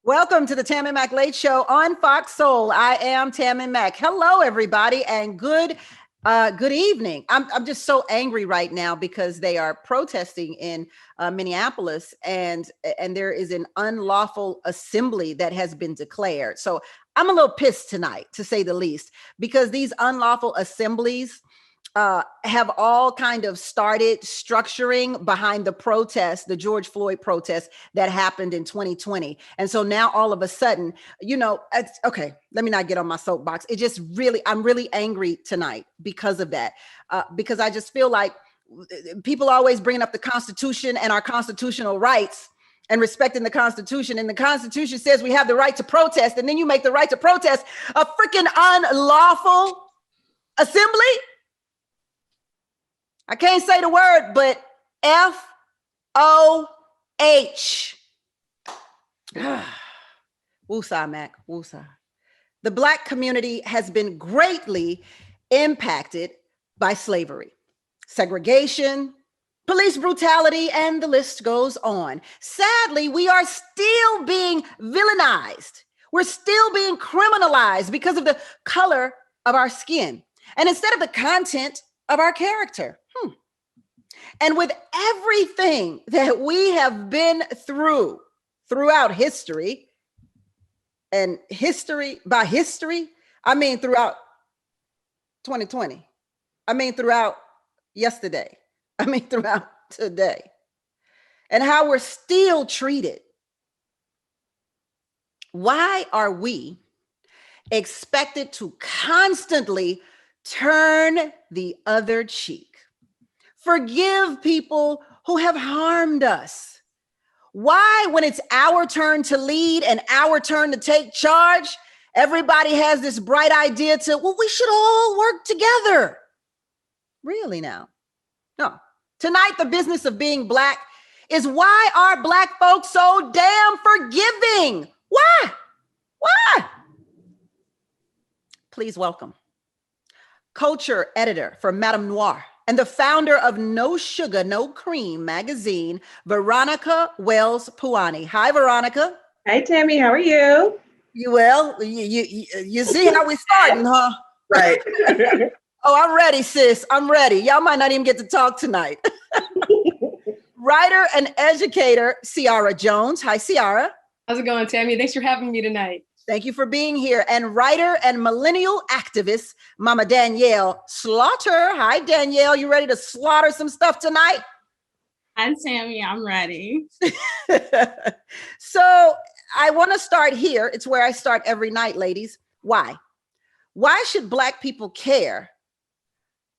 Welcome to the Tammi Mack Late Show on Fox Soul. I am Tammi Mack. Hello, everybody, and good evening. I'm just so angry right now because they are protesting in Minneapolis, and there is an unlawful assembly that has been declared. So I'm a little pissed tonight, to say the least, because these unlawful assemblies have all kind of started structuring behind the protest, the George Floyd protest that happened in 2020. And so now all of a sudden, it's okay, let me not get on my soapbox. I'm really angry tonight because of that, because I just feel like people always bringing up the Constitution and our constitutional rights and respecting the Constitution. And the Constitution says we have the right to protest. And then you make the right to protest a freaking unlawful assembly. I can't say the word, but F-O-H. Woosah, Mac, woosah. The Black community has been greatly impacted by slavery, segregation, police brutality, and the list goes on. Sadly, we are still being villainized. We're still being criminalized because of the color of our skin, and instead of the content of our character. And with everything that we have been throughout history, and by history, I mean throughout 2020, I mean throughout yesterday, I mean throughout today, and how we're still treated, why are we expected to constantly turn the other cheek? Forgive people who have harmed us. Why, when it's our turn to lead and our turn to take charge, everybody has this bright idea we should all work together. Really now? No. Tonight, the business of being Black is why are Black folks so damn forgiving? Why? Please welcome culture editor for Madame Noir and the founder of No Sugar, No Cream magazine, Veronica Wells Puani. Hi, Veronica. Hey, Tammi, how are you? You well? You see how we starting, huh? Right. Oh, I'm ready, sis. I'm ready. Y'all might not even get to talk tonight. Writer and educator, Ciara Jones. Hi, Ciara. How's it going, Tammi? Thanks for having me tonight. Thank you for being here. And writer and millennial activist, Mama Danielle Slaughter. Hi, Danielle. You ready to slaughter some stuff tonight? Hi, Tammi. I'm ready. So I want to start here. It's where I start every night, ladies. Why? Why should Black people care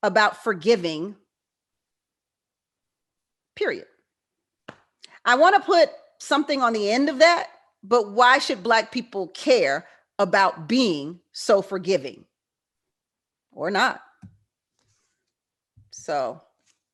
about forgiving? Period. I want to put something on the end of that. But why should Black people care about being so forgiving or not? So.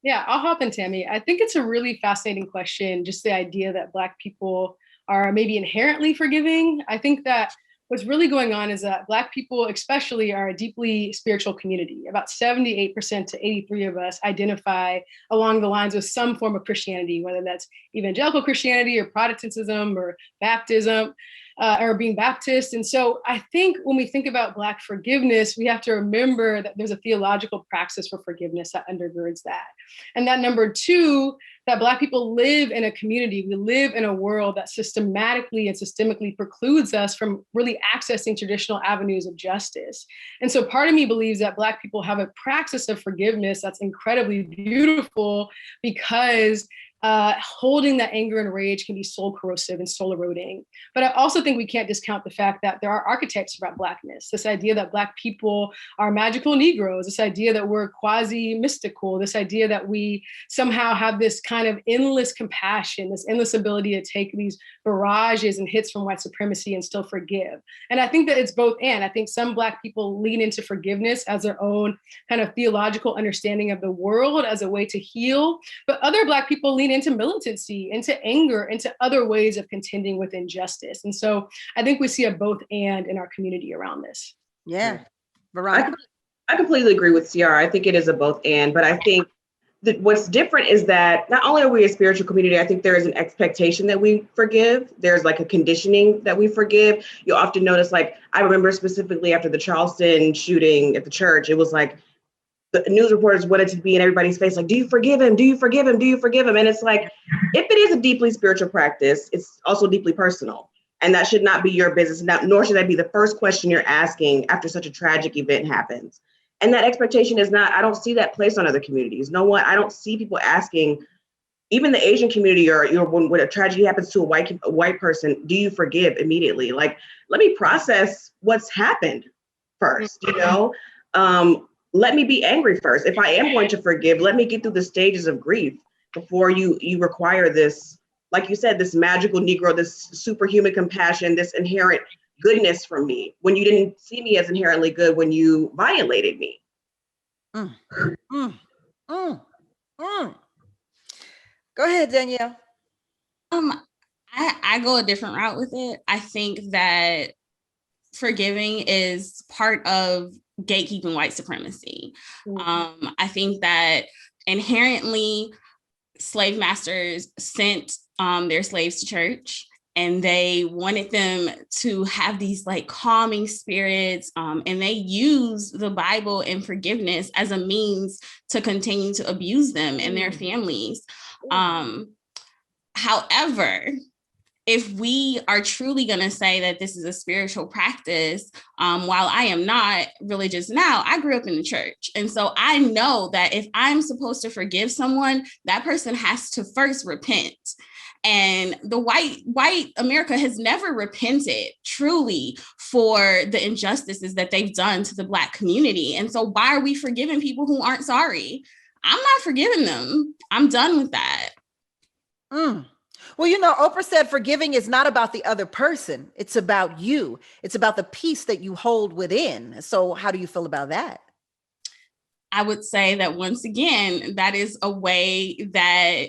Yeah, I'll hop in, Tammi. I think it's a really fascinating question, just the idea that Black people are maybe inherently forgiving. I think that what's really going on is that Black people especially are a deeply spiritual community. About 78% to 83% of us identify along the lines with some form of Christianity, whether that's evangelical Christianity or Protestantism or Baptism or being Baptist. And so I think when we think about Black forgiveness, we have to remember that there's a theological praxis for forgiveness that undergirds that. And that number two, that Black people live in a community, we live in a world that systematically and systemically precludes us from really accessing traditional avenues of justice. And so part of me believes that Black people have a praxis of forgiveness that's incredibly beautiful because holding that anger and rage can be soul corrosive and soul eroding. But I also think we can't discount the fact that there are archetypes about Blackness, this idea that Black people are magical Negroes, this idea that we're quasi-mystical, this idea that we somehow have this kind of endless compassion, this endless ability to take these barrages and hits from white supremacy and still forgive. And I think that it's both and. I think some Black people lean into forgiveness as their own kind of theological understanding of the world as a way to heal, but other Black people lean into militancy, into anger, into other ways of contending with injustice. And so I think we see a both and in our community around this. Yeah. Veronica? I completely agree with Ciara. I think it is a both and, but I think what's different is that not only are we a spiritual community, I think there is an expectation that we forgive. There's like a conditioning that we forgive. You'll often notice, like, I remember specifically after the Charleston shooting at the church, it was like the news reporters wanted to be in everybody's face, like, do you forgive him? Do you forgive him? Do you forgive him? And it's like, if it is a deeply spiritual practice, it's also deeply personal. And that should not be your business, nor should that be the first question you're asking after such a tragic event happens. And that expectation is not, I don't see that placed on other communities. No one, I don't see people asking, even the Asian community, or when a tragedy happens to a white person, do you forgive immediately? Like, let me process what's happened first, let me be angry first. If I am going to forgive, let me get through the stages of grief before you require this, like you said, this magical Negro, this superhuman compassion, this inherent goodness from me, when you didn't see me as inherently good when you violated me. Mm, mm, mm, mm. Go ahead, Danielle. I go a different route with it. I think that forgiving is part of gatekeeping white supremacy. I think that inherently slave masters sent their slaves to church, and they wanted them to have these like calming spirits, and they used the Bible and forgiveness as a means to continue to abuse them and their families. However, if we are truly going to say that this is a spiritual practice, while I am not religious now, I grew up in the church. And so I know that if I'm supposed to forgive someone, that person has to first repent. And the white America has never repented truly for the injustices that they've done to the Black community. And so why are we forgiving people who aren't sorry? I'm not forgiving them. I'm done with that. Well, Oprah said forgiving is not about the other person. It's about you. It's about the peace that you hold within. So how do you feel about that? I would say that once again, that is a way that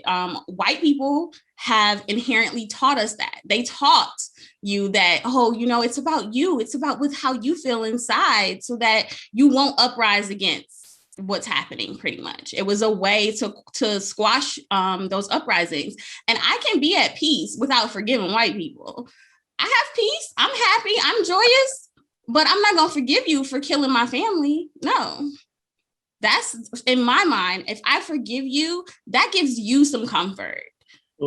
white people have inherently taught us that. They taught you that, it's about you. It's about with how you feel inside so that you won't uprise against what's happening, pretty much. It was a way to squash those uprisings. And I can be at peace without forgiving white people. I have peace. I'm happy. I'm joyous. But I'm not going to forgive you for killing my family. No. That's, in my mind, if I forgive you, that gives you some comfort.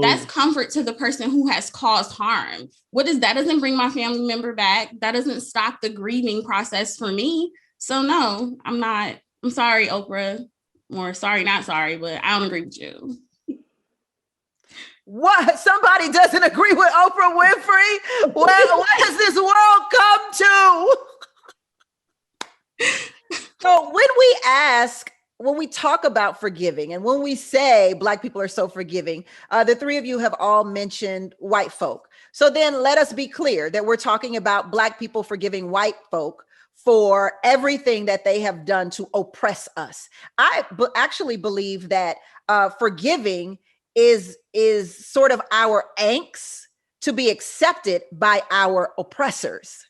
That's comfort to the person who has caused harm. That doesn't bring my family member back. That doesn't stop the grieving process for me. So no, I'm not. I'm sorry, Oprah, or sorry, not sorry, but I don't agree with you. What? Somebody doesn't agree with Oprah Winfrey? Well, what does this world come to? So when we talk about forgiving and when we say Black people are so forgiving, the three of you have all mentioned white folk. So then let us be clear that we're talking about Black people forgiving white folk for everything that they have done to oppress us. I actually believe that forgiving is sort of our angst to be accepted by our oppressors.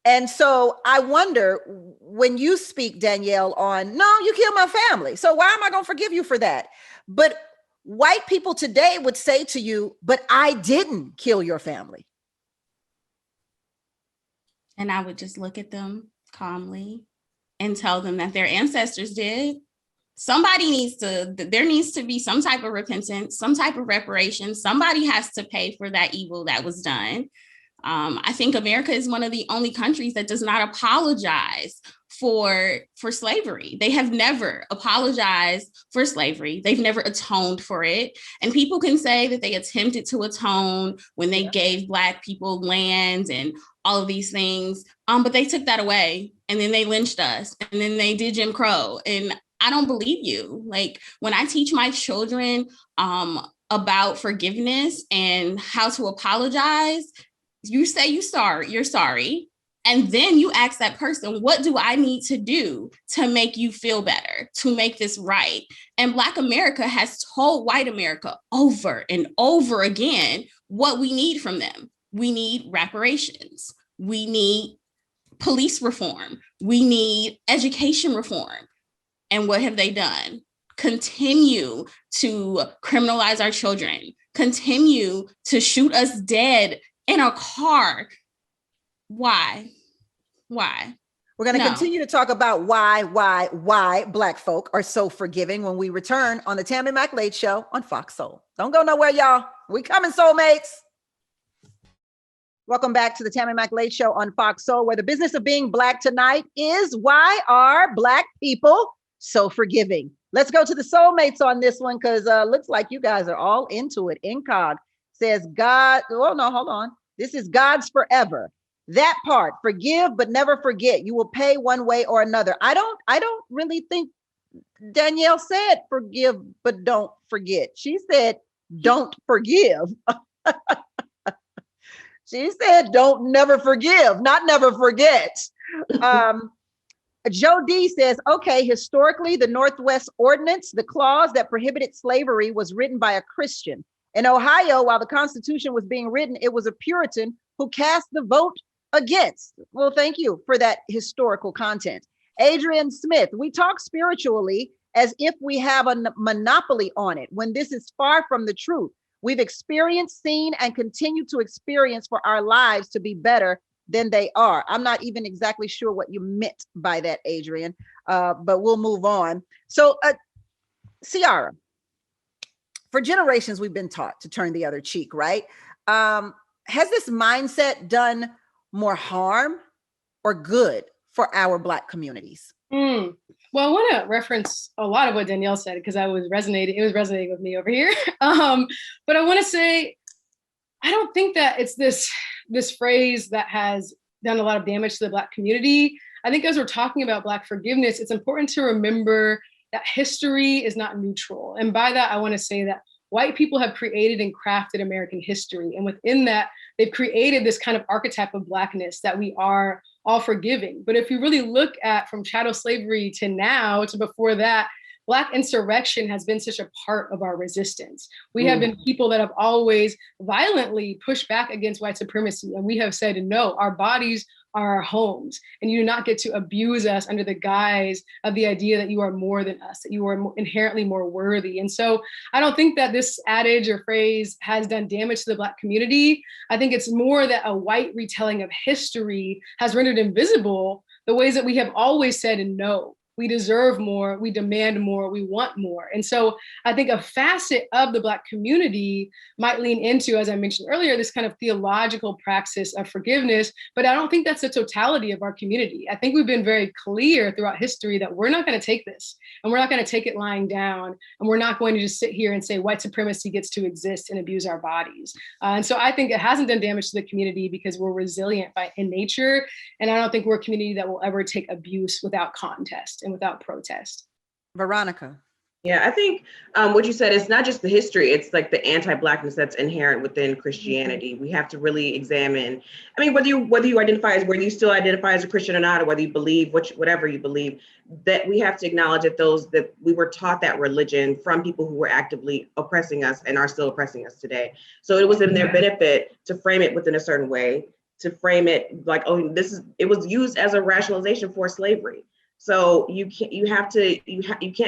And so I wonder, when you speak, Danielle, on, no, you killed my family, so why am I going to forgive you for that? But white people today would say to you, but I didn't kill your family. And I would just look at them calmly and tell them that their ancestors did. There needs to be some type of repentance, some type of reparation. Somebody has to pay for that evil that was done. I think America is one of the only countries that does not apologize for slavery. They have never apologized for slavery. They've never atoned for it. And people can say that they attempted to atone when they gave Black people land and all of these things, but they took that away, and then they lynched us, and then they did Jim Crow. And I don't believe you. Like, when I teach my children about forgiveness and how to apologize, you say you're sorry. And then you ask that person, what do I need to do to make you feel better, to make this right? And Black America has told white America over and over again what we need from them. We need reparations. We need police reform. We need education reform. And what have they done? continue to criminalize our children, continue to shoot us dead in a car. Why? We're going to continue to talk about why Black folk are so forgiving when we return on the Tammi Mac Late Show on Fox Soul. Don't go nowhere, y'all. We coming, soulmates. Welcome back to the Tammi Mac Late Show on Fox Soul, where the business of being Black tonight is why are Black people so forgiving? Let's go to the soulmates on this one, because looks like you guys are all into it. Incog says God, oh no, hold on. This is God's forever. That part, forgive but never forget. You will pay one way or another. I don't really think Danielle said forgive but don't forget. She said don't forgive. She said don't never forgive, not never forget. Joe D says, okay, historically, the Northwest Ordinance, the clause that prohibited slavery, was written by a Christian. In Ohio, while the Constitution was being written, it was a Puritan who cast the vote against. Well, thank you for that historical content. Adrian Smith, we talk spiritually as if we have a monopoly on it, when this is far from the truth. We've experienced, seen, and continue to experience for our lives to be better than they are. I'm not even exactly sure what you meant by that, Adrian, but we'll move on. So, Ciara, for generations, we've been taught to turn the other cheek, right? Has this mindset done more harm or good for our Black communities? Well, I want to reference a lot of what Danielle said, because it was resonating with me over here. But I want to say, I don't think that it's this phrase that has done a lot of damage to the Black community. I think as we're talking about Black forgiveness, it's important to remember that history is not neutral. And by that, I want to say that white people have created and crafted American history. And within that, they've created this kind of archetype of Blackness that we are all forgiving. But if you really look at from chattel slavery to now, to before that, Black insurrection has been such a part of our resistance. We have been people that have always violently pushed back against white supremacy. And we have said, no, our bodies are our homes. And you do not get to abuse us under the guise of the idea that you are more than us, that you are inherently more worthy. And so I don't think that this adage or phrase has done damage to the Black community. I think it's more that a white retelling of history has rendered invisible the ways that we have always said no. We deserve more, we demand more, we want more. And so I think a facet of the Black community might lean into, as I mentioned earlier, this kind of theological praxis of forgiveness, but I don't think that's the totality of our community. I think we've been very clear throughout history that we're not going to take this, and we're not going to take it lying down, and we're not going to just sit here and say white supremacy gets to exist and abuse our bodies. And so I think it hasn't done damage to the community because we're resilient in nature, and I don't think we're a community that will ever take abuse without contest and without protest. Veronica. Yeah, I think what you said is not just the history, it's like the anti-Blackness that's inherent within Christianity. We have to really examine, I mean, whether you identify whether you still identify as a Christian or not, or whether you believe whatever you believe, that we have to acknowledge that we were taught that religion from people who were actively oppressing us and are still oppressing us today. So it was in their benefit to frame it within a certain way, to frame it like, oh, it was used as a rationalization for slavery. So you can't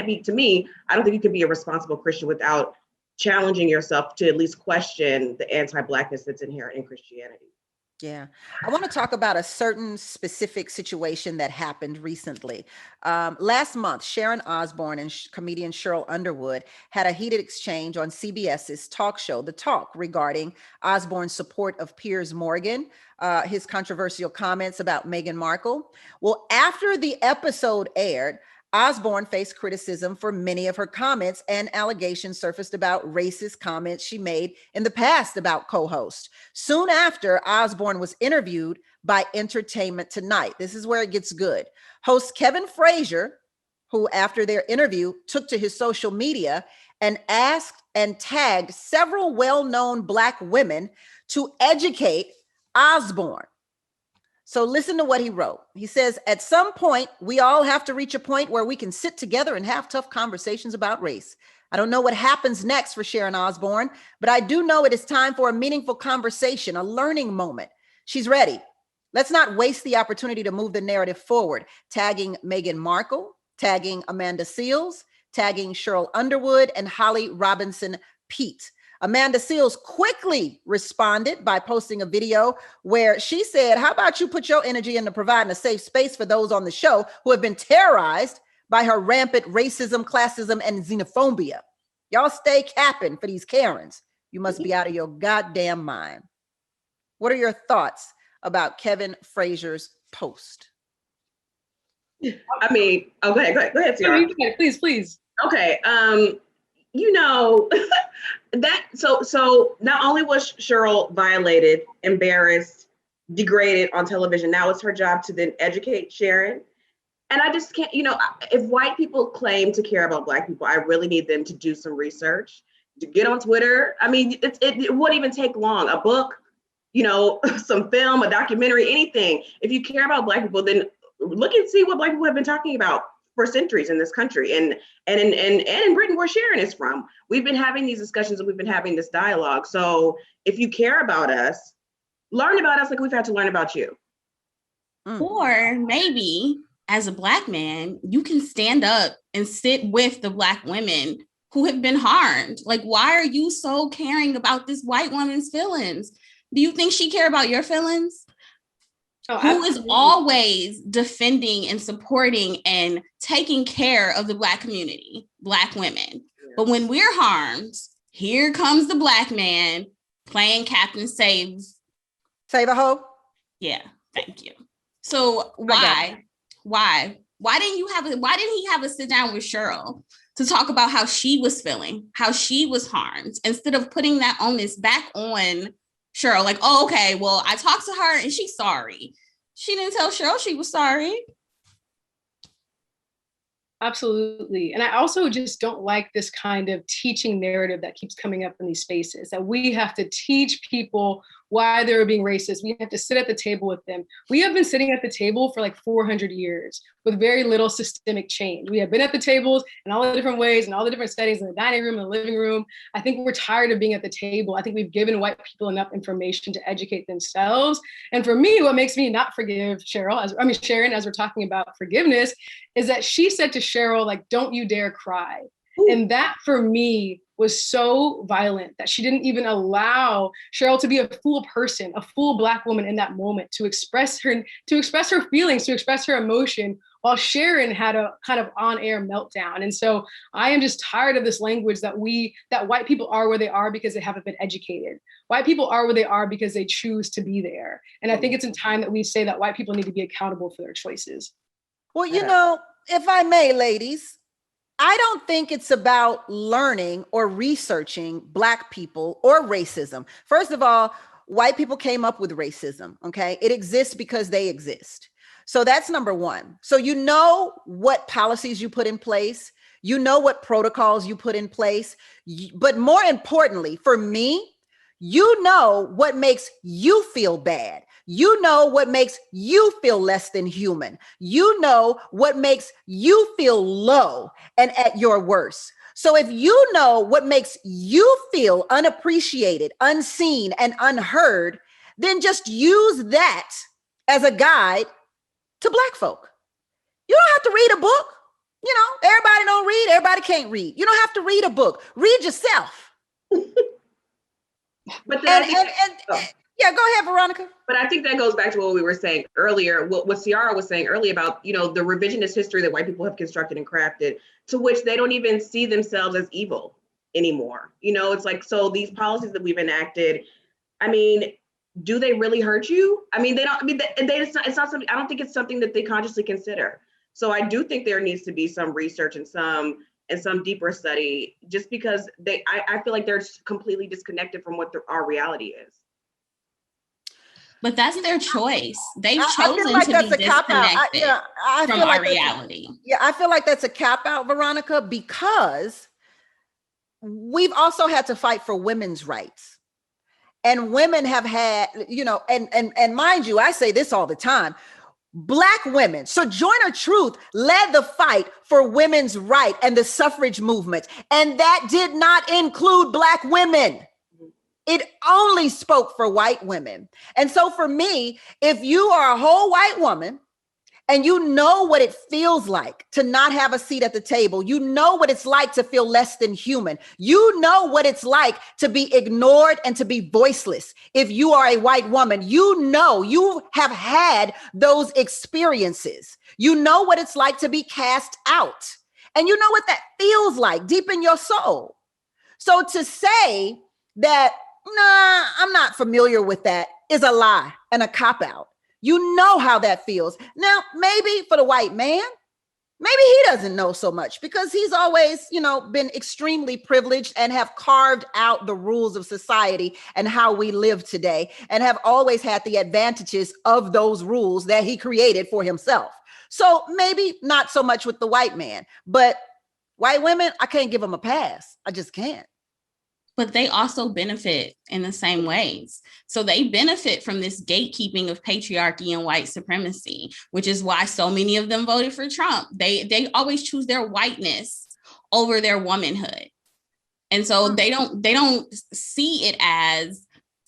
be, to me, I don't think you can be a responsible Christian without challenging yourself to at least question the anti-Blackness that's inherent in Christianity. Yeah, I want to talk about a certain specific situation that happened recently. Last month, Sharon Osbourne and comedian Cheryl Underwood had a heated exchange on CBS's talk show, The Talk, regarding Osbourne's support of Piers Morgan, his controversial comments about Meghan Markle. Well, after the episode aired, Osbourne faced criticism for many of her comments, and allegations surfaced about racist comments she made in the past about co-hosts. Soon after, Osbourne was interviewed by Entertainment Tonight. This is where it gets good. Host Kevin Frazier, who after their interview took to his social media and asked and tagged several well-known Black women to educate Osbourne. So listen to what he wrote. He says, at some point, we all have to reach a point where we can sit together and have tough conversations about race. I don't know what happens next for Sharon Osbourne, but I do know it is time for a meaningful conversation, a learning moment. She's ready. Let's not waste the opportunity to move the narrative forward, tagging Meghan Markle, tagging Amanda Seales, tagging Cheryl Underwood and Holly Robinson Pete. Amanda Seals quickly responded by posting a video where she said, how about you put your energy into providing a safe space for those on the show who have been terrorized by her rampant racism, classism, and xenophobia. Y'all stay capping for these Karens. You must be out of your goddamn mind. What are your thoughts about Kevin Frazier's post? I mean, go ahead, Ciara. Please. Okay, you know, that so not only was Cheryl violated, embarrassed, degraded on television, now it's her job to then educate Sharon. And I just can't, if white people claim to care about Black people, I really need them to do some research, to get on Twitter. I mean, it wouldn't even take long. A book, some film, a documentary, anything. If you care about Black people, then look and see what Black people have been talking about for centuries in this country and in Britain, where Sharon is from. We've been having these discussions and we've been having this dialogue. So if you care about us, learn about us like we've had to learn about you. Or maybe as a Black man, you can stand up and sit with the Black women who have been harmed. Like, why are you so caring about this white woman's feelings? Do you think she care about your feelings? Who is always defending and supporting and taking care of the Black community, Black women. Yeah. But when we're harmed, here comes the Black man playing Captain Save a hoe. Yeah, thank you. So why didn't he have a sit down with Cheryl to talk about how she was feeling, how she was harmed, instead of putting that onus back on Cheryl? Like, oh, okay, well, I talked to her and she's sorry. She didn't tell Cheryl she was sorry. Absolutely. And I also just don't like this kind of teaching narrative that keeps coming up in these spaces, that we have to teach people why they're being racist. We have to sit at the table with them. We have been sitting at the table for like 400 years with very little systemic change. We have been at the tables in all the different ways and all the different settings, in the dining room, in the living room. I think we're tired of being at the table. I think we've given white people enough information to educate themselves. And for me, what makes me not forgive Sharon, as we're talking about forgiveness, is that she said to Cheryl, like, don't you dare cry. Ooh. And that for me was so violent that she didn't even allow Cheryl to be a full person, a full Black woman in that moment, to express her feelings, to express her emotion, while Sharon had a kind of on-air meltdown. And so I am just tired of this language that white people are where they are because they haven't been educated. White people are where they are because they choose to be there. And I think it's in time that we say that white people need to be accountable for their choices. Well, if I may, ladies, I don't think it's about learning or researching Black people or racism. First of all, white people came up with racism, okay? It exists because they exist. So that's number one. So you know what policies you put in place, you know what protocols you put in place, but more importantly, for me, you know what makes you feel bad. You know what makes you feel less than human. You know what makes you feel low and at your worst. So if you know what makes you feel unappreciated, unseen, and unheard, then just use that as a guide to Black folk. You don't have to read a book. Everybody don't read, everybody can't read. You don't have to read a book. Read yourself. But yeah, go ahead, Veronica. But I think that goes back to what we were saying earlier, what Ciara was saying earlier about, the revisionist history that white people have constructed and crafted, to which they don't even see themselves as evil anymore. It's like, so these policies that we've enacted, I mean, do they really hurt you? I mean, they don't, it's not something, I don't think it's something that they consciously consider. So I do think there needs to be some research and some deeper study, just because I feel like they're completely disconnected from what our reality is. But that's their choice. They've chosen to be disconnected from our reality. I feel like that's a cop-out, Veronica, because we've also had to fight for women's rights. And women have had, and mind you, I say this all the time, Black women, Sojourner Truth led the fight for women's right and the suffrage movement. And that did not include Black women. It only spoke for white women. And so for me, if you are a whole white woman And you know what it feels like to not have a seat at the table. You know what it's like to feel less than human. You know what it's like to be ignored and to be voiceless. If you are a white woman, you know you have had those experiences. You know what it's like to be cast out. And you know what that feels like deep in your soul. So to say that, nah, I'm not familiar with that is a lie and a cop-out. You know how that feels. Now, maybe for the white man, maybe he doesn't know so much because he's always, been extremely privileged and have carved out the rules of society and how we live today and have always had the advantages of those rules that he created for himself. So maybe not so much with the white man, but white women, I can't give them a pass. I just can't. But they also benefit in the same ways. So they benefit from this gatekeeping of patriarchy and white supremacy, which is why so many of them voted for Trump. They always choose their whiteness over their womanhood. And so they don't see it as,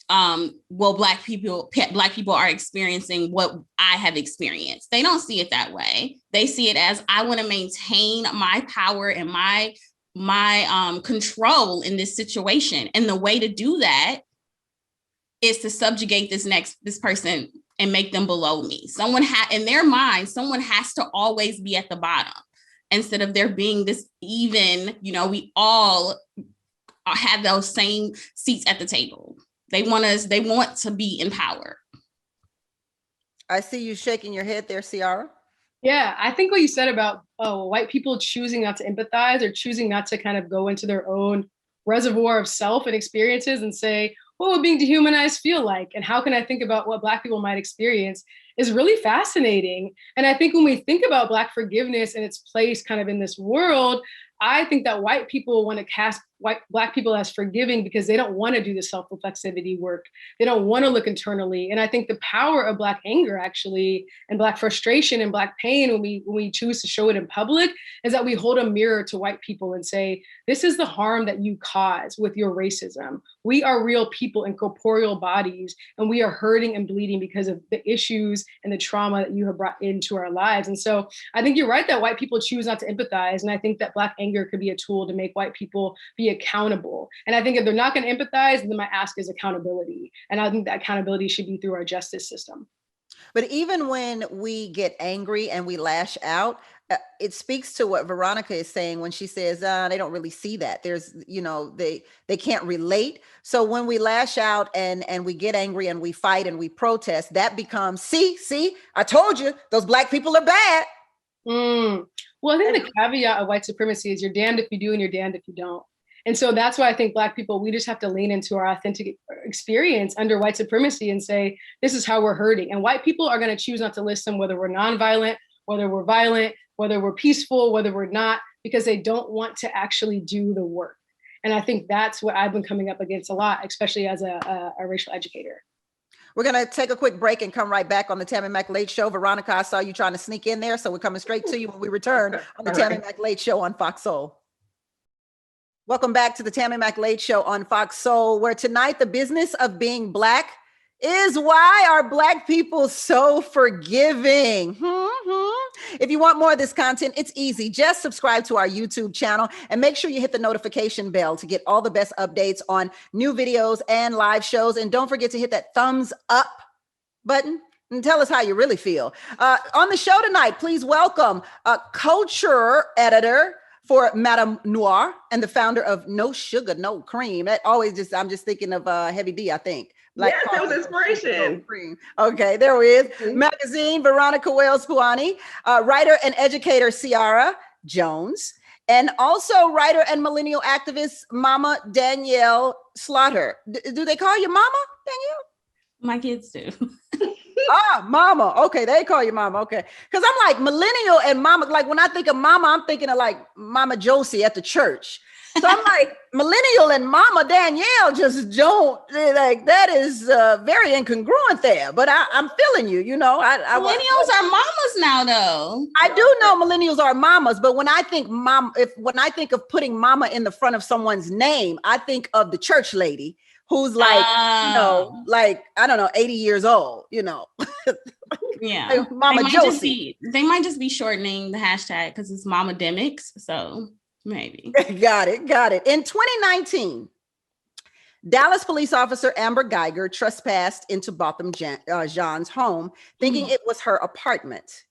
well, Black people are experiencing what I have experienced. They don't see it that way. They see it as, I want to maintain my power and my control in this situation. And the way to do that is to subjugate this person and make them below me. In their mind, someone has to always be at the bottom instead of there being this even, we all have those same seats at the table. They want to be in power. I see you shaking your head there, Ciara. Yeah, I think what you said about white people choosing not to empathize or choosing not to kind of go into their own reservoir of self and experiences and say, what would being dehumanized feel like? And how can I think about what Black people might experience is really fascinating. And I think when we think about Black forgiveness and its place kind of in this world, I think that white people want to cast Black people as forgiving because they don't want to do the self-reflexivity work. They don't want to look internally. And I think the power of Black anger actually, and Black frustration and Black pain when we choose to show it in public, is that we hold a mirror to white people and say, this is the harm that you cause with your racism. We are real people in corporeal bodies, and we are hurting and bleeding because of the issues and the trauma that you have brought into our lives. And so I think you're right that white people choose not to empathize. And I think that Black anger could be a tool to make white people be accountable. And I think if they're not going to empathize, then my ask is accountability. And I think that accountability should be through our justice system. But even when we get angry and we lash out, it speaks to what Veronica is saying when she says they don't really see that. There's, they can't relate. So when we lash out and we get angry and we fight and we protest, that becomes, see, I told you, those Black people are bad. Well, I think the caveat of white supremacy is you're damned if you do and you're damned if you don't. And so that's why I think Black people, we just have to lean into our authentic experience under white supremacy and say, this is how we're hurting. And white people are going to choose not to listen, whether we're nonviolent, whether we're violent, whether we're peaceful, whether we're not, because they don't want to actually do the work. And I think that's what I've been coming up against a lot, especially as a racial educator. We're going to take a quick break and come right back on the Tammi Mac Late Show. Veronica, I saw you trying to sneak in there, so we're coming straight to you when we return on the Tammi Mac Late Show on Fox Soul. Welcome back to the Tammi Mac Late Show on Fox Soul, where tonight the business of being Black is why are Black people so forgiving? If you want more of this content, it's easy. Just subscribe to our YouTube channel and make sure you hit the notification bell to get all the best updates on new videos and live shows. And don't forget to hit that thumbs up button and tell us how you really feel. On the show tonight, please welcome a culture editor for Madame Noir and the founder of No Sugar, No Cream. That always I'm just thinking of Heavy D, I think. Like that was inspiration. Okay, there we is. Magazine, Veronica Wells-Puani, writer and educator, Ciara Jones, and also writer and millennial activist, Mama Danielle Slaughter. Do they call you Mama, Danielle? My kids do. Mama. Okay, they call you Mama. Okay. Because I'm like millennial and Mama. Like when I think of Mama, I'm thinking of like Mama Josie at the church. So I'm like millennial and Mama Danielle just don't, like, that is very incongruent there. But I'm feeling you, millennials are mamas now, though. I do know millennials are mamas, but when I think when I think of putting Mama in the front of someone's name, I think of the church lady who's like, like, I don't know, 80 years old, Yeah. Like Mama Josie. They might just be shortening the hashtag because it's Mama Demics. So maybe. Got it. In 2019, Dallas police officer Amber Geiger trespassed into Botham Jean's home, thinking it was her apartment,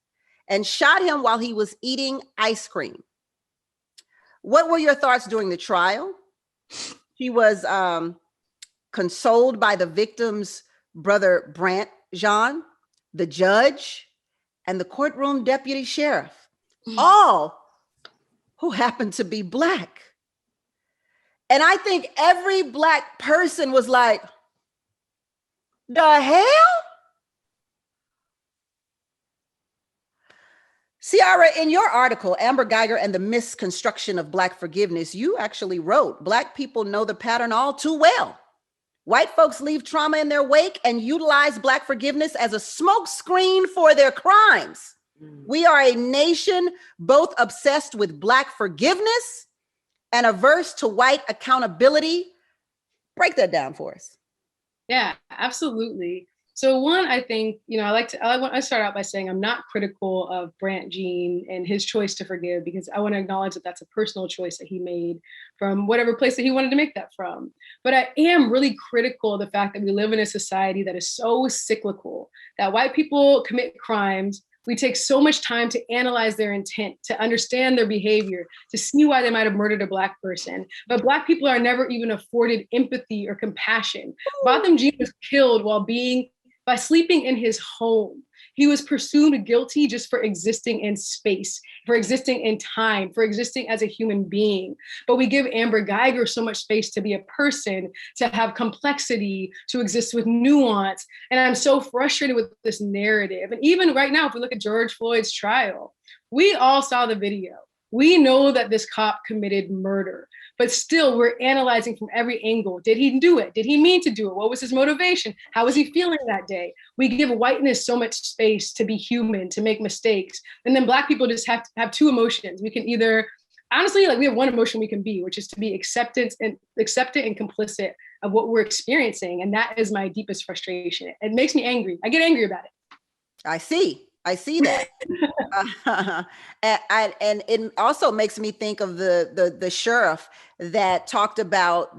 and shot him while he was eating ice cream. What were your thoughts during the trial? She was consoled by the victim's brother, Brant Jean, the judge, and the courtroom deputy sheriff, all who happened to be Black. And I think every Black person was like, the hell? Ciara, in your article, Amber Geiger and the Misconstruction of Black Forgiveness, you actually wrote, Black people know the pattern all too well. White folks leave trauma in their wake and utilize Black forgiveness as a smokescreen for their crimes. We are a nation both obsessed with Black forgiveness and averse to white accountability. Break that down for us. Yeah, absolutely. So one, I think, I start out by saying I'm not critical of Brant Jean and his choice to forgive, because I want to acknowledge that that's a personal choice that he made from whatever place that he wanted to make that from. But I am really critical of the fact that we live in a society that is so cyclical, that white people commit crimes. We take so much time to analyze their intent, to understand their behavior, to see why they might have murdered a Black person. But Black people are never even afforded empathy or compassion. Botham Jean was killed by sleeping in his home. He was presumed guilty just for existing in space, for existing in time, for existing as a human being. But we give Amber Geiger so much space to be a person, to have complexity, to exist with nuance. And I'm so frustrated with this narrative. And even right now, if we look at George Floyd's trial, we all saw the video. We know that this cop committed murder, but still we're analyzing from every angle. Did he do it? Did he mean to do it? What was his motivation? How was he feeling that day? We give whiteness so much space to be human, to make mistakes. And then Black people just have to have two emotions. We can either, honestly, we have one emotion we can be, which is to be accepted and complicit of what we're experiencing. And that is my deepest frustration. It makes me angry. I get angry about it. I see that. And it also makes me think of the sheriff that talked about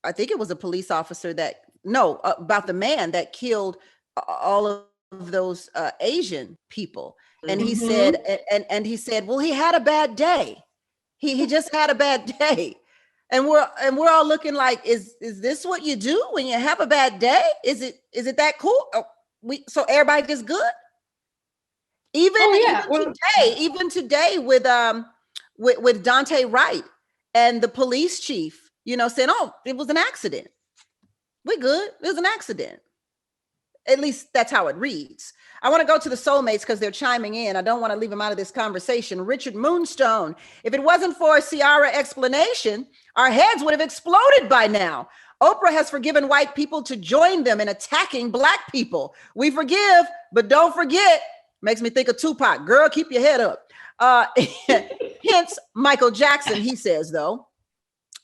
I think it was a police officer about the man that killed all of those Asian people. And he said, and he said, well, he had a bad day. He just had a bad day. And we're all looking like, is this what you do when you have a bad day? Is it that cool? So everybody just good? Even today with Dante Wright and the police chief, saying, oh, it was an accident. We're good. It was an accident. At least that's how it reads. I want to go to the soulmates because they're chiming in. I don't want to leave them out of this conversation. Richard Moonstone, if it wasn't for a Ciara explanation, our heads would have exploded by now. Oprah has forgiven white people to join them in attacking Black people. We forgive, but don't forget. Makes me think of Tupac. Girl, keep your head up. Hence, Michael Jackson, he says, though.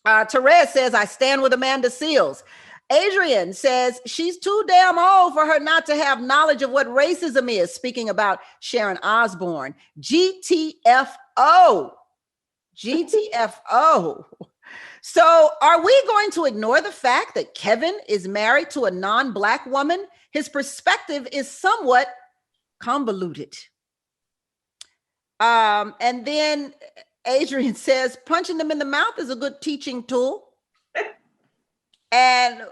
Therese says, I stand with Amanda Seales. Adrian says, she's too damn old for her not to have knowledge of what racism is. Speaking about Sharon Osbourne. GTFO. So are we going to ignore the fact that Kevin is married to a non-Black woman? His perspective is somewhat convoluted. And then Adrian says, punching them in the mouth is a good teaching tool. And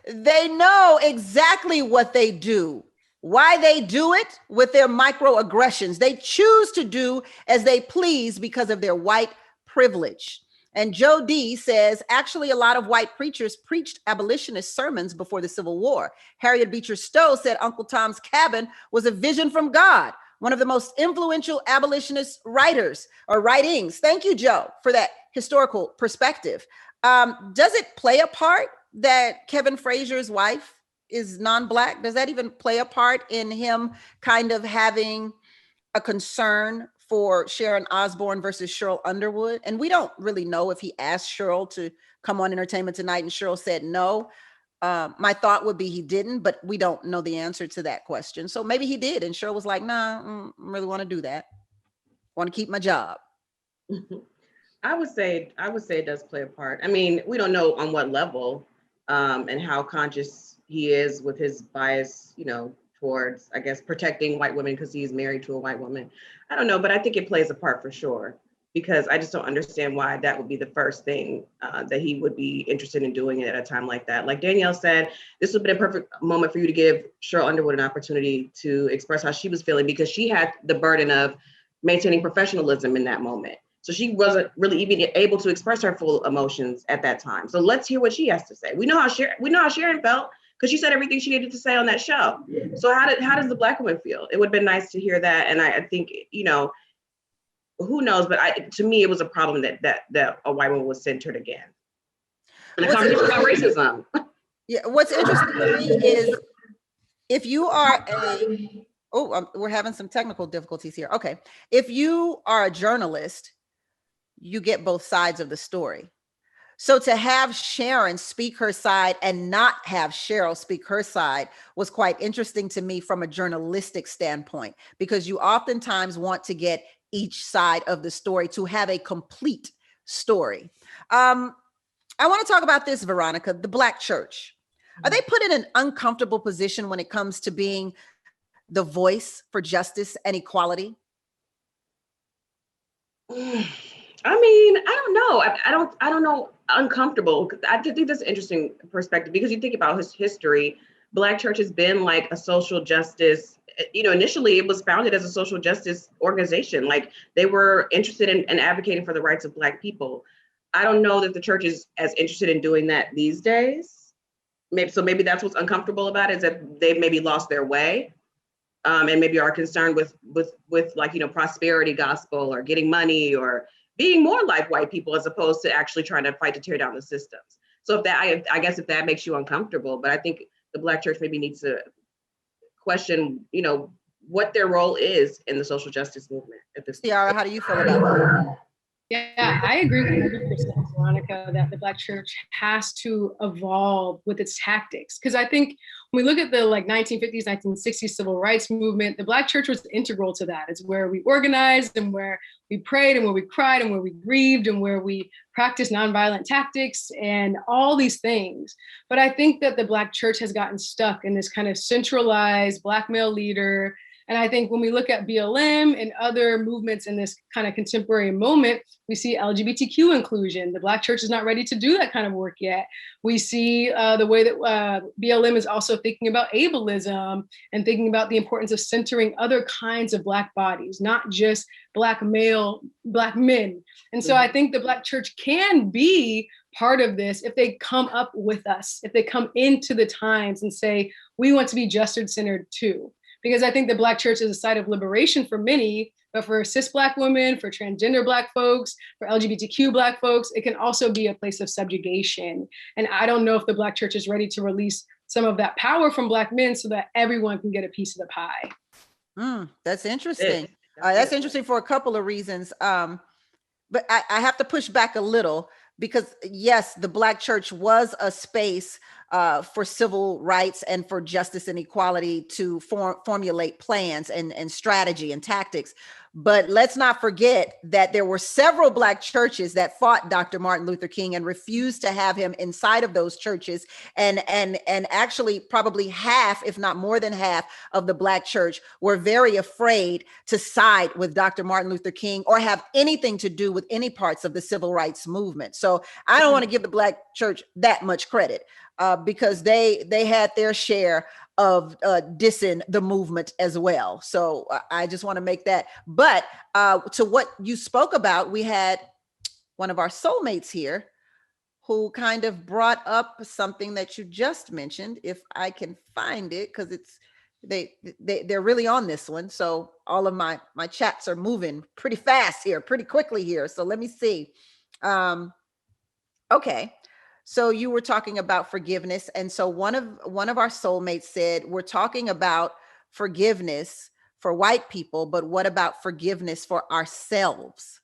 they know exactly what they do, why they do it with their microaggressions. They choose to do as they please because of their white privilege. And Joe D says, actually, a lot of white preachers preached abolitionist sermons before the Civil War. Harriet Beecher Stowe said Uncle Tom's Cabin was a vision from God, one of the most influential abolitionist writers or writings. Thank you, Joe, for that historical perspective. Does it play a part that Kevin Frazier's wife is non-Black? Does that even play a part in him kind of having a concern for Sharon Osbourne versus Cheryl Underwood? And we don't really know if he asked Cheryl to come on Entertainment Tonight and Cheryl said no. My thought would be he didn't, but we don't know the answer to that question. So maybe he did. And Cheryl was like, nah, I really want to do that. Want to keep my job. I would say it does play a part. I mean, we don't know on what level and how conscious he is with his bias, towards, I guess, protecting white women because he's married to a white woman. I don't know, but I think it plays a part for sure, because I just don't understand why that would be the first thing that he would be interested in doing at a time like that. Like Danielle said, this would have been a perfect moment for you to give Cheryl Underwood an opportunity to express how she was feeling, because she had the burden of maintaining professionalism in that moment. So she wasn't really even able to express her full emotions at that time. So let's hear what she has to say. We know how Sharon felt, because she said everything she needed to say on that show. So how does the Black woman feel? It would have been nice to hear that. And I think, who knows? But to me, it was a problem that a white woman was centered again. And the conversation about racism. Yeah, what's interesting to me is if you are we're having some technical difficulties here. Okay. If you are a journalist, you get both sides of the story. So to have Sharon speak her side and not have Cheryl speak her side was quite interesting to me from a journalistic standpoint, because you oftentimes want to get each side of the story to have a complete story. I want to talk about this, Veronica, the Black church. Are they put in an uncomfortable position when it comes to being the voice for justice and equality? I mean, I don't know. I don't know. Uncomfortable. I think that's an interesting perspective, because you think about his history. Black church has been like a social justice. Initially it was founded as a social justice organization. Like they were interested in advocating for the rights of Black people. I don't know that the church is as interested in doing that these days. Maybe that's what's uncomfortable about it, is that they've maybe lost their way. And maybe are concerned with like, prosperity gospel or getting money or being more like white people, as opposed to actually trying to fight to tear down the systems. So I guess if that makes you uncomfortable, but I think the Black church maybe needs to question, what their role is in the social justice movement at this point. Ciara, how do you feel about that? Yeah, I agree with 100%, Veronica, that the Black church has to evolve with its tactics. Because I think when we look at the 1950s, 1960s civil rights movement, the Black church was integral to that. It's where we organized and where we prayed and where we cried and where we grieved and where we practiced nonviolent tactics and all these things. But I think that the Black church has gotten stuck in this kind of centralized Black male leader. And I think when we look at BLM and other movements in this kind of contemporary moment, we see LGBTQ inclusion. The Black church is not ready to do that kind of work yet. We see the way that BLM is also thinking about ableism and thinking about the importance of centering other kinds of Black bodies, not just Black men. And so I think the Black church can be part of this if they come up with us, if they come into the times and say, we want to be justice-centered too. Because I think the Black church is a site of liberation for many, but for cis Black women, for transgender Black folks, for LGBTQ Black folks, it can also be a place of subjugation. And I don't know if the Black church is ready to release some of that power from Black men so that everyone can get a piece of the pie. That's interesting. That's interesting for a couple of reasons. But I have to push back a little, because yes, the Black church was a space for civil rights and for justice and equality to formulate plans and strategy and tactics. But let's not forget that there were several Black churches that fought Dr. Martin Luther King and refused to have him inside of those churches. And actually probably half, if not more than half, of the Black church were very afraid to side with Dr. Martin Luther King or have anything to do with any parts of the civil rights movement. So I don't want to give the Black church that much credit, because they had their share of dissing the movement as well. So I just want to make that. But to what you spoke about, we had one of our soulmates here who kind of brought up something that you just mentioned, if I can find it, because they're really on this one. So all of my chats are moving pretty fast here, pretty quickly here. So let me see. Okay. So you were talking about forgiveness. And so one of our soulmates said, we're talking about forgiveness for white people, but what about forgiveness for ourselves?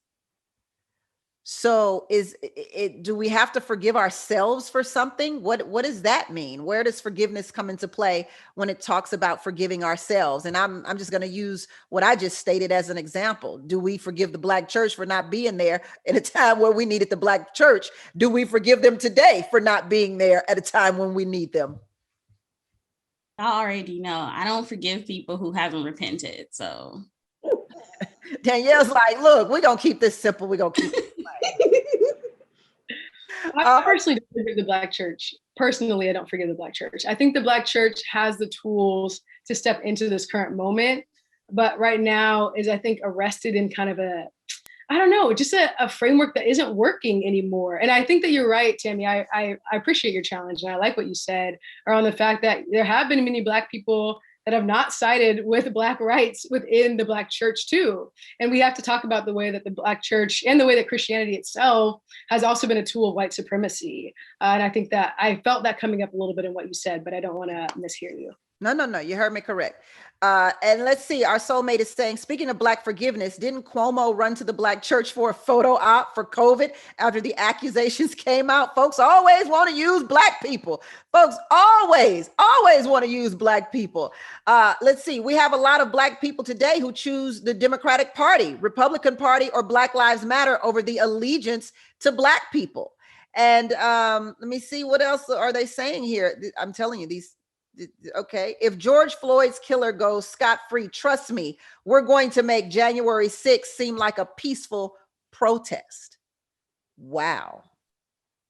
So is it, do we have to forgive ourselves for something? What does that mean? Where does forgiveness come into play when it talks about forgiving ourselves? And I'm just going to use what I just stated as an example. Do we forgive the Black church for not being there at a time where we needed the Black church? Do we forgive them today for not being there at a time when we need them? I already know I don't forgive people who haven't repented. So Danielle's like, look, we're going to keep this simple. We're going to keep it I personally don't forgive the Black church. Personally, I don't forgive the Black church. I think the Black church has the tools to step into this current moment, but right now is, I think, arrested in kind of a, I don't know, just a framework that isn't working anymore. And I think that you're right, Tammi. I appreciate your challenge, and I like what you said around the fact that there have been many Black people that have not sided with Black rights within the Black church too. And we have to talk about the way that the Black church and the way that Christianity itself has also been a tool of white supremacy. And I think that I felt that coming up a little bit in what you said, but I don't want to mishear you. No. You heard me correct. And let's see, our soulmate is saying, speaking of Black forgiveness, didn't Cuomo run to the Black church for a photo op for COVID after the accusations came out? Folks always want to use Black people. Folks always want to use Black people. Let's see, we have a lot of Black people today who choose the Democratic Party, Republican Party, or Black Lives Matter over the allegiance to Black people. And let me see, what else are they saying here? I'm telling you, these. Okay, if George Floyd's killer goes scot-free, trust me, we're going to make January 6th seem like a peaceful protest. Wow.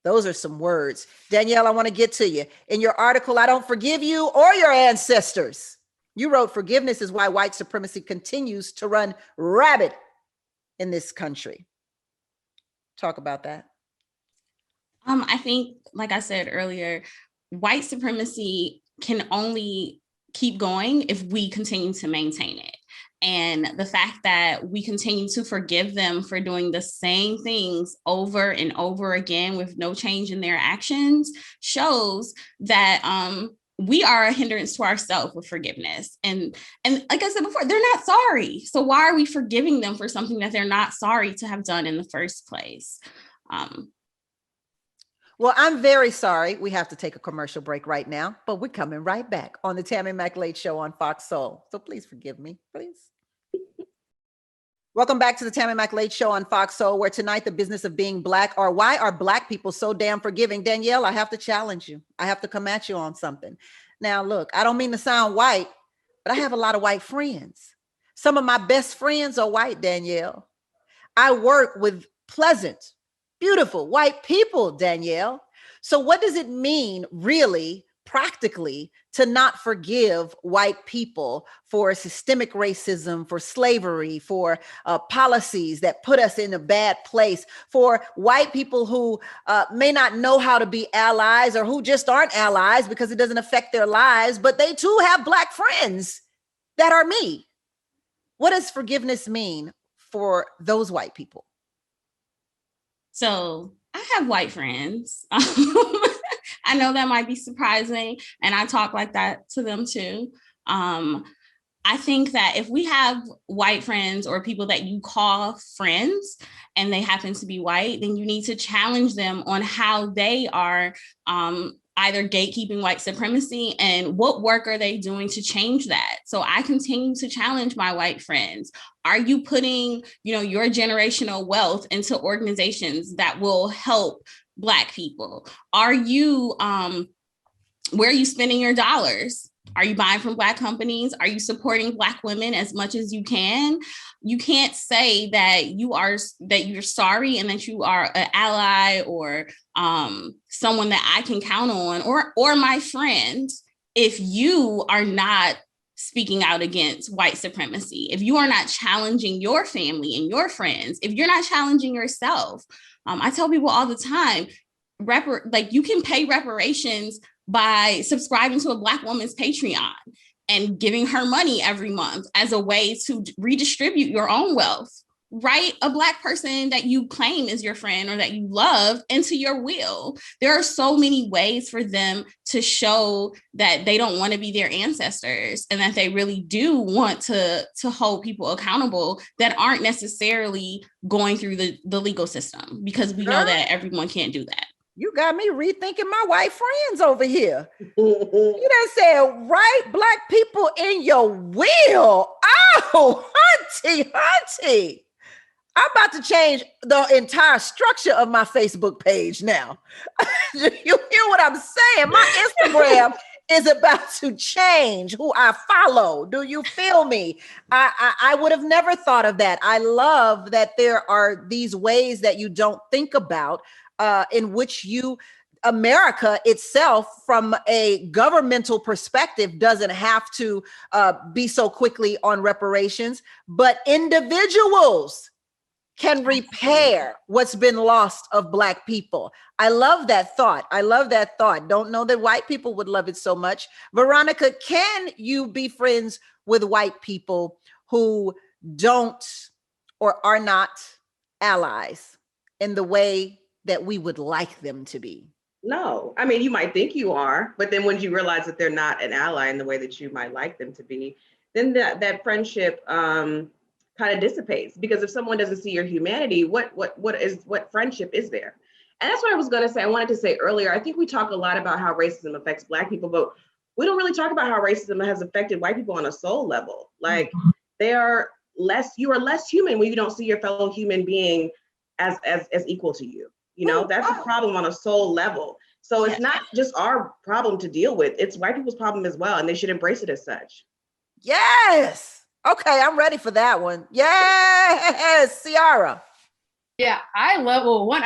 Those are some words. Danielle, I want to get to you. In your article, I don't forgive you or your ancestors. You wrote, forgiveness is why white supremacy continues to run rabid in this country. Talk about that. I think, like I said earlier, white supremacy can only keep going if we continue to maintain it. And the fact that we continue to forgive them for doing the same things over and over again with no change in their actions shows that we are a hindrance to ourselves with forgiveness. And like I said before, they're not sorry. So why are we forgiving them for something that they're not sorry to have done in the first place? Well, I'm very sorry. We have to take a commercial break right now, but we're coming right back on the Tammi Mac Late Show on Fox Soul. So please forgive me, please. Welcome back to the Tammi Mac Late Show on Fox Soul, where tonight the business of being Black, or why are Black people so damn forgiving? Danielle, I have to challenge you. I have to come at you on something. Now, look, I don't mean to sound white, but I have a lot of white friends. Some of my best friends are white, Danielle. I work with pleasant, beautiful white people, Danielle. So what does it mean really practically to not forgive white people for systemic racism, for slavery, for policies that put us in a bad place, for white people who may not know how to be allies, or who just aren't allies because it doesn't affect their lives, but they too have Black friends that are me? What does forgiveness mean for those white people? So I have white friends. I know that might be surprising, and I talk like that to them too. I think that if we have white friends or people that you call friends and they happen to be white, then you need to challenge them on how they are either gatekeeping white supremacy and what work are they doing to change that. So I continue to challenge my white friends. Are you putting, your generational wealth into organizations that will help Black people? Are you, where are you spending your dollars? Are you buying from Black companies? Are you supporting Black women as much as you can? You can't say that you're sorry and that you are an ally or someone that I can count on, or my friend, if you are not speaking out against white supremacy, if you are not challenging your family and your friends, if you're not challenging yourself. I tell people all the time, you can pay reparations by subscribing to a Black woman's Patreon and giving her money every month as a way to redistribute your own wealth. write a Black person that you claim is your friend or that you love into your will. There are so many ways for them to show that they don't want to be their ancestors and that they really do want to hold people accountable that aren't necessarily going through the legal system, because we know that everyone can't do that. You got me rethinking my white friends over here. You done said, write Black people in your will. Oh, hunty. I'm about to change the entire structure of my Facebook page now. You hear what I'm saying? My Instagram is about to change who I follow. Do you feel me? I would have never thought of that. I love that there are these ways that you don't think about in which America itself, from a governmental perspective, doesn't have to be so quickly on reparations, but individuals can repair what's been lost of Black people. I love that thought. Don't know that white people would love it so much. Veronica, can you be friends with white people who don't or are not allies in the way that we would like them to be? No, I mean, you might think you are, but then when you realize that they're not an ally in the way that you might like them to be, then that friendship kind of dissipates. Because if someone doesn't see your humanity, what friendship is there? And that's what I was going to say. I wanted to say earlier, I think we talk a lot about how racism affects Black people, but we don't really talk about how racism has affected white people on a soul level. Like, you are less human when you don't see your fellow human being as equal to you. You know, that's a problem on a soul level. So it's not just our problem to deal with, it's white people's problem as well. And they should embrace it as such. Yes. Okay, I'm ready for that one. Yes, Ciara. Yeah, I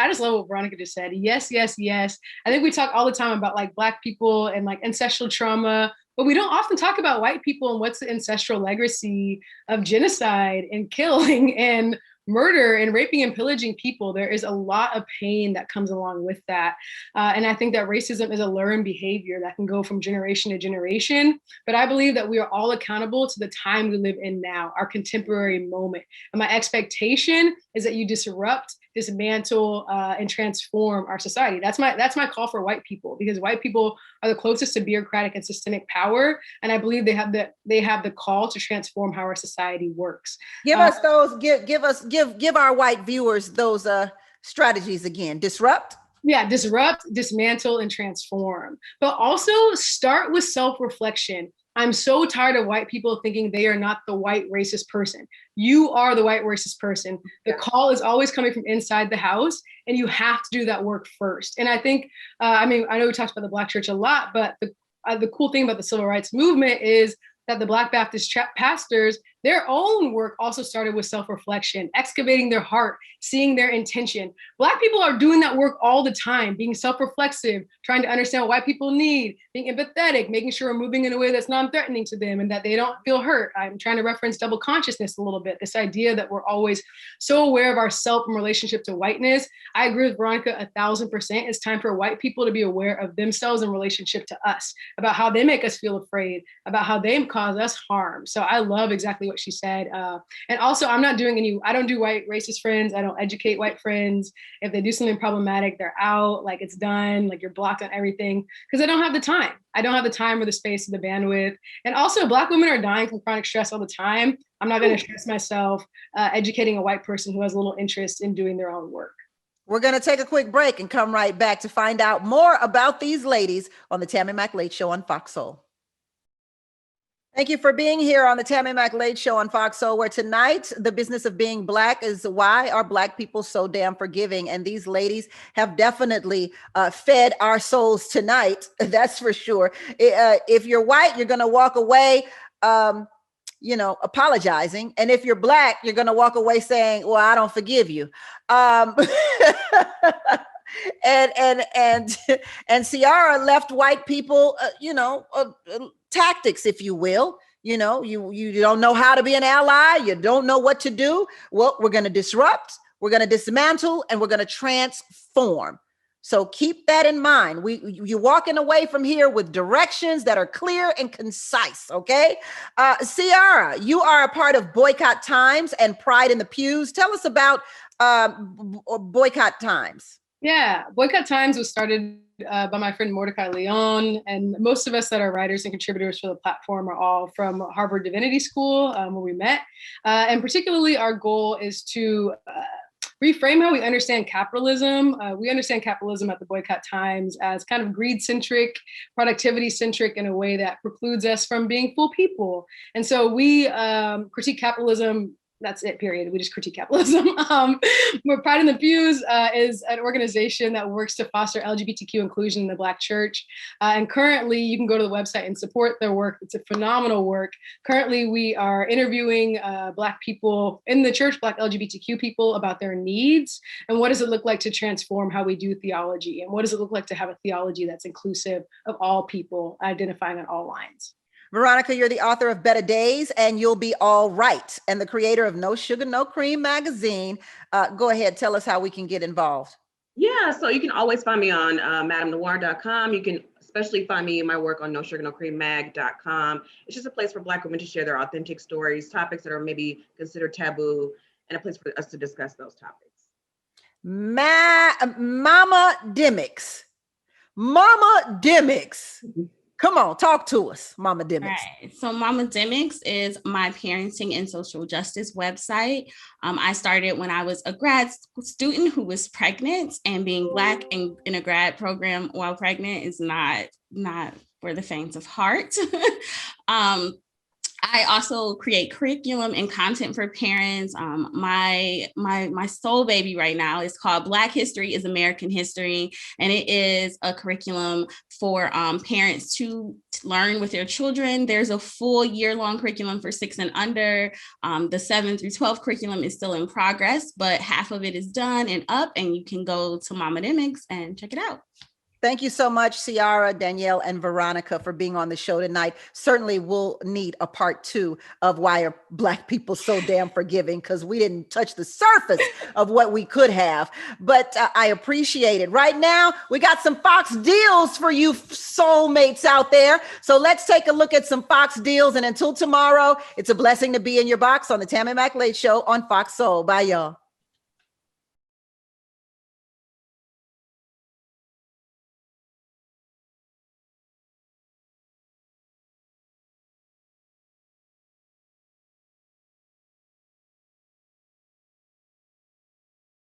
just love what Veronica just said. Yes, yes, yes. I think we talk all the time about like Black people and like ancestral trauma, but we don't often talk about white people and what's the ancestral legacy of genocide and killing and murder and raping and pillaging people. There is a lot of pain that comes along with that. And I think that racism is a learned behavior that can go from generation to generation. But I believe that we are all accountable to the time we live in now, our contemporary moment. And my expectation is that you disrupt, dismantle, and transform our society. That's my call for white people, because white people are the closest to bureaucratic and systemic power. And I believe they have the call to transform how our society works. Give us those, give our white viewers those strategies again. Disrupt. Yeah, disrupt, dismantle, and transform. But also start with self-reflection. I'm so tired of white people thinking they are not the white racist person. You are the white racist person. The call is always coming from inside the house, and you have to do that work first. And I think, I know we talked about the Black church a lot, but the cool thing about the civil rights movement is that the Black Baptist pastors, their own work also started with self-reflection, excavating their heart, seeing their intention. Black people are doing that work all the time, being self-reflexive, trying to understand what white people need, being empathetic, making sure we're moving in a way that's non-threatening to them and that they don't feel hurt. I'm trying to reference double consciousness a little bit, this idea that we're always so aware of ourselves in relationship to whiteness. I agree with Veronica 1000%. It's time for white people to be aware of themselves in relationship to us, about how they make us feel afraid, about how they cause us harm. So I love exactly what she said. And also, I don't do white racist friends. I don't educate white friends. If they do something problematic, they're out, like it's done, like you're blocked on everything, because I don't have the time. I don't have the time or the space or the bandwidth. And also, Black women are dying from chronic stress all the time. I'm not going to stress myself educating a white person who has little interest in doing their own work. We're going to take a quick break and come right back to find out more about these ladies on the Tammi Mac Late Show on Fox Soul. Thank you for being here on the Tammi Mac Late Show on Fox Soul, where tonight the business of being Black is why are Black people so damn forgiving? And these ladies have definitely fed our souls tonight. That's for sure. If you're white, you're going to walk away, apologizing. And if you're Black, you're going to walk away saying, well, I don't forgive you. And Ciara left white people, tactics, if you will. You don't know how to be an ally. You don't know what to do. Well, we're going to disrupt, we're going to dismantle, and we're going to transform. So keep that in mind. You're walking away from here with directions that are clear and concise, okay? Ciara, you are a part of Boycott Times and Pride in the Pews. Tell us about Boycott Times. Yeah, Boycott Times was started by my friend Mordecai Leon, and most of us that are writers and contributors for the platform are all from Harvard Divinity School, where we met. And particularly our goal is to reframe how we understand capitalism. We understand capitalism at the Boycott Times as kind of greed-centric, productivity-centric in a way that precludes us from being full people. And so we critique capitalism. That's it, period. We just critique capitalism. Pride in the Pews is an organization that works to foster LGBTQ inclusion in the Black church. And currently, you can go to the website and support their work. It's a phenomenal work. Currently, we are interviewing Black people in the church, Black LGBTQ people, about their needs and what does it look like to transform how we do theology, and what does it look like to have a theology that's inclusive of all people, identifying on all lines. Veronica, you're the author of Better Days and You'll Be All Right, and the creator of No Sugar, No Cream magazine. Go ahead, tell us how we can get involved. Yeah, so you can always find me on madamnoir.com. You can especially find me in my work on nosugarnocreammag.com. It's just a place for Black women to share their authentic stories, topics that are maybe considered taboo, and a place for us to discuss those topics. Mama Demics. Mama Demics. Come on, talk to us, Mama Demics. Right. So Mama Demics is my parenting and social justice website. I started when I was a grad student who was pregnant, and being Black and in a grad program while pregnant is not for the faint of heart. I also create curriculum and content for parents. My soul baby right now is called Black History is American History, and it is a curriculum for parents to learn with their children. There's a full year-long curriculum for 6 and under. The 7 through 12 curriculum is still in progress, but half of it is done and up, and you can go to Mama Demics and check it out. Thank you so much, Ciara, Danielle, and Veronica for being on the show tonight. Certainly we'll need a part 2 of why are Black people so damn forgiving, because we didn't touch the surface of what we could have, but I appreciate it. Right now, we got some Fox deals for you soulmates out there. So let's take a look at some Fox deals. And until tomorrow, it's a blessing to be in your box on the Tammi Mac Late Show on Fox Soul. Bye, y'all.